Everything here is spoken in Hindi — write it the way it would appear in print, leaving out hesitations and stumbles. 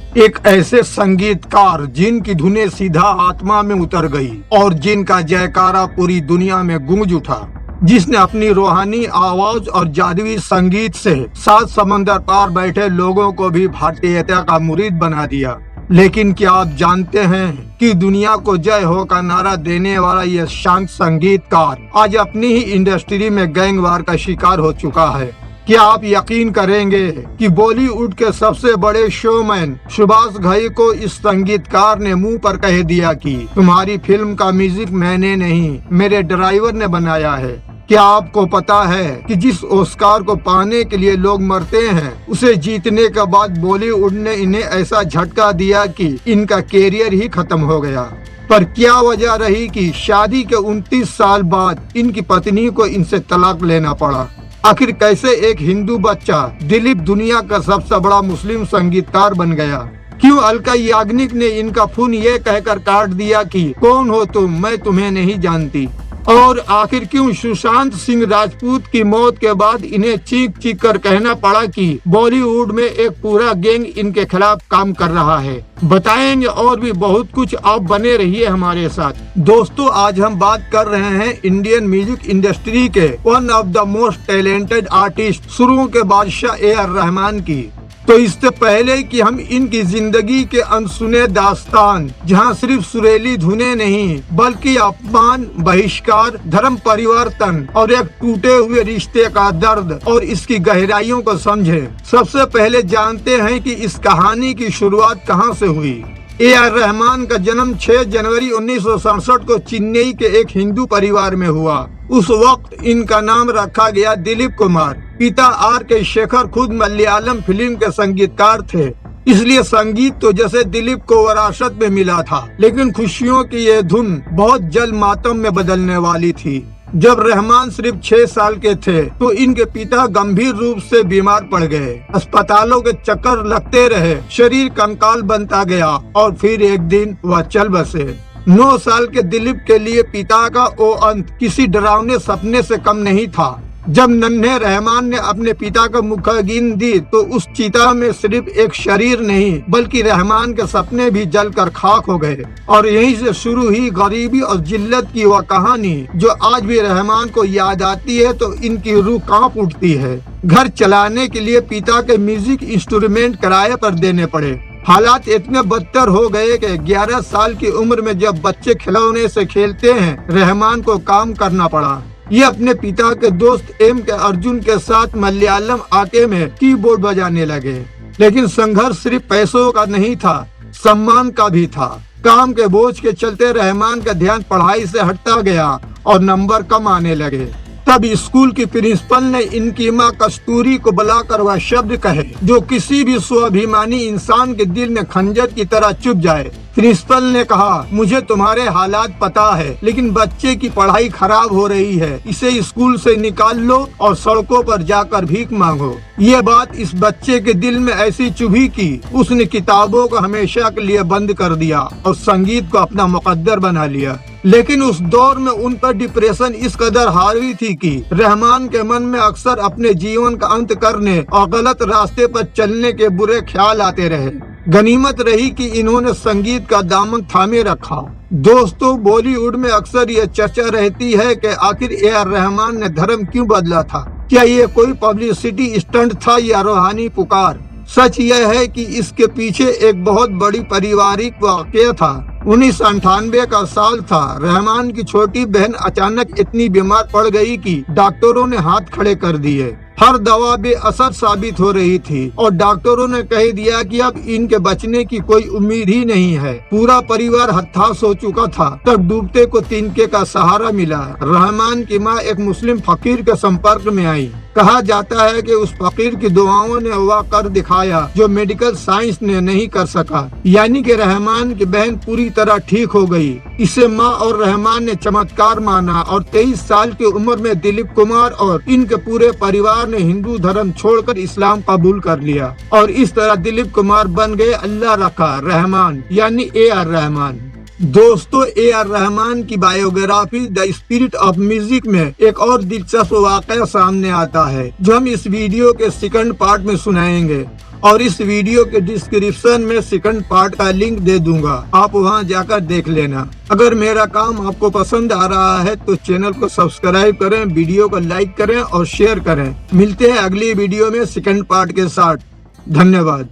एक ऐसे संगीतकार जिनकी धुनें सीधा आत्मा में उतर गई और जिनका जयकारा पूरी दुनिया में गूंज उठा, जिसने अपनी रूहानी आवाज और जादुई संगीत से 7 समंदर पार बैठे लोगों को भी भारतीयता का मुरीद बना दिया। लेकिन क्या आप जानते हैं कि दुनिया को जय हो का नारा देने वाला यह शांत संगीतकार आज अपनी ही इंडस्ट्री में गैंगवार का शिकार हो चुका है। क्या आप यकीन करेंगे कि बॉलीवुड के सबसे बड़े शोमैन सुभाष घई को इस संगीतकार ने मुंह पर कह दिया कि तुम्हारी फिल्म का म्यूजिक मैंने नहीं, मेरे ड्राइवर ने बनाया है। क्या आपको पता है कि जिस ऑस्कार को पाने के लिए लोग मरते हैं, उसे जीतने के बाद बॉलीवुड ने इन्हें ऐसा झटका दिया कि इनका कैरियर ही खत्म हो गया। पर क्या वजह रही कि शादी के 29 साल बाद इनकी पत्नी को इनसे तलाक लेना पड़ा? आखिर कैसे एक हिंदू बच्चा दिलीप दुनिया का सबसे बड़ा मुस्लिम संगीतकार बन गया? क्यों अलका याग्निक ने इनका खून ये कहकर काट दिया कि कौन हो तुम, मैं तुम्हें नहीं जानती? और आखिर क्यों सुशांत सिंह राजपूत की मौत के बाद इन्हें चीख चीख कर कहना पड़ा कि बॉलीवुड में एक पूरा गैंग इनके खिलाफ काम कर रहा है? बताएंगे और भी बहुत कुछ, आप बने रहिए हमारे साथ। दोस्तों, आज हम बात कर रहे हैं इंडियन म्यूजिक इंडस्ट्री के one of the most talented artist, सुरों के बादशाह A.R. रहमान की। तो इससे पहले कि हम इनकी जिंदगी के अनसुने दास्तान, जहां सिर्फ सुरीली धुनें नहीं बल्कि अपमान, बहिष्कार, धर्म परिवर्तन और एक टूटे हुए रिश्ते का दर्द और इसकी गहराइयों को समझे, सबसे पहले जानते हैं कि इस कहानी की शुरुआत कहां से हुई। A.R. रहमान का जन्म 6 जनवरी 1967 को चेन्नई के एक हिंदू परिवार में हुआ। उस वक्त इनका नाम रखा गया दिलीप कुमार। पिता R.K. शेखर खुद मलयालम फिल्म के संगीतकार थे, इसलिए संगीत तो जैसे दिलीप को विरासत में मिला था, लेकिन खुशियों की ये धुन बहुत जल्द मातम में बदलने वाली थी। जब रहमान सिर्फ 6 साल के थे तो इनके पिता गंभीर रूप से बीमार पड़ गए। अस्पतालों के चक्कर लगते रहे, शरीर कंकाल बनता गया और फिर एक दिन वह चल बसे। 9 साल के दिलीप के लिए पिता का वो अंत किसी डरावने सपने से कम नहीं था। जब नन्हे रहमान ने अपने पिता को मुखाग्नि दी तो उस चिता में सिर्फ एक शरीर नहीं बल्कि रहमान के सपने भी जलकर खाक हो गए। और यहीं से शुरू हुई गरीबी और जिल्लत की वह कहानी जो आज भी रहमान को याद आती है तो इनकी रूह कांप उठती है। घर चलाने के लिए पिता के म्यूजिक इंस्ट्रूमेंट किराए पर देने पड़े। हालात इतने बदतर हो गए कि 11 साल की उम्र में जब बच्चे खिलौने से खेलते हैं, रहमान को काम करना पड़ा। ये अपने पिता के दोस्त M.K. अर्जुन के साथ मलयालम आके में कीबोर्ड बजाने लगे। लेकिन संघर्ष सिर्फ पैसों का नहीं था, सम्मान का भी था। काम के बोझ के चलते रहमान का ध्यान पढ़ाई से हटता गया और नंबर कम आने लगे। तब स्कूल की प्रिंसिपल ने इनकी मां कस्तूरी को बुलाकर वह शब्द कहे जो किसी भी स्वाभिमानी इंसान के दिल में खंजर की तरह चुभ जाए। प्रिंसिपल ने कहा, मुझे तुम्हारे हालात पता है, लेकिन बच्चे की पढ़ाई खराब हो रही है, इसे स्कूल से निकाल लो और सड़कों पर जाकर भीख मांगो। ये बात इस बच्चे के दिल में ऐसी चुभी कि उसने किताबों को हमेशा के लिए बंद कर दिया और संगीत को अपना मुकद्दर बना लिया। लेकिन उस दौर में उन पर डिप्रेशन इस कदर हावी थी कि रहमान के मन में अक्सर अपने जीवन का अंत करने और गलत रास्ते पर चलने के बुरे ख्याल आते रहे। गनीमत रही कि इन्होंने संगीत का दामन थामे रखा। दोस्तों, बॉलीवुड में अक्सर ये चर्चा रहती है कि आखिर A.R. रहमान ने धर्म क्यों बदला था? क्या ये कोई पब्लिसिटी स्टंट था या रूहानी पुकार? सच यह है कि इसके पीछे एक बहुत बड़ी पारिवारिक वाकया था। 1998 का साल था। रहमान की छोटी बहन अचानक इतनी बीमार पड़ गई कि डॉक्टरों ने हाथ खड़े कर दिए। हर दवा बेअसर साबित हो रही थी और डॉक्टरों ने कह दिया कि अब इनके बचने की कोई उम्मीद ही नहीं है। पूरा परिवार हताश हो चुका था। तब डूबते को तिनके का सहारा मिला। रहमान की मां एक मुस्लिम फकीर के संपर्क में आई। कहा जाता है कि उस फकीर की दुआओं ने वह कर दिखाया जो मेडिकल साइंस ने नहीं कर सका, यानी कि रहमान की बहन पूरी तरह ठीक हो गई। इसे माँ और रहमान ने चमत्कार माना और 23 साल की उम्र में दिलीप कुमार और इनके पूरे परिवार ने हिंदू धर्म छोड़कर इस्लाम कबूल कर लिया और इस तरह दिलीप कुमार बन गए अल्लाह रखा रहमान यानी A.R. रहमान। दोस्तों, ए आर रहमान की biography the spirit of music में एक और दिलचस्प वाकया सामने आता है जो हम इस वीडियो के सेकंड पार्ट में सुनाएंगे और इस वीडियो के डिस्क्रिप्शन में सेकंड पार्ट का लिंक दे दूंगा, आप वहां जाकर देख लेना। अगर मेरा काम आपको पसंद आ रहा है तो चैनल को सब्सक्राइब करें, वीडियो को लाइक करें और शेयर करें। मिलते हैं अगली वीडियो में सेकंड पार्ट के साथ। धन्यवाद।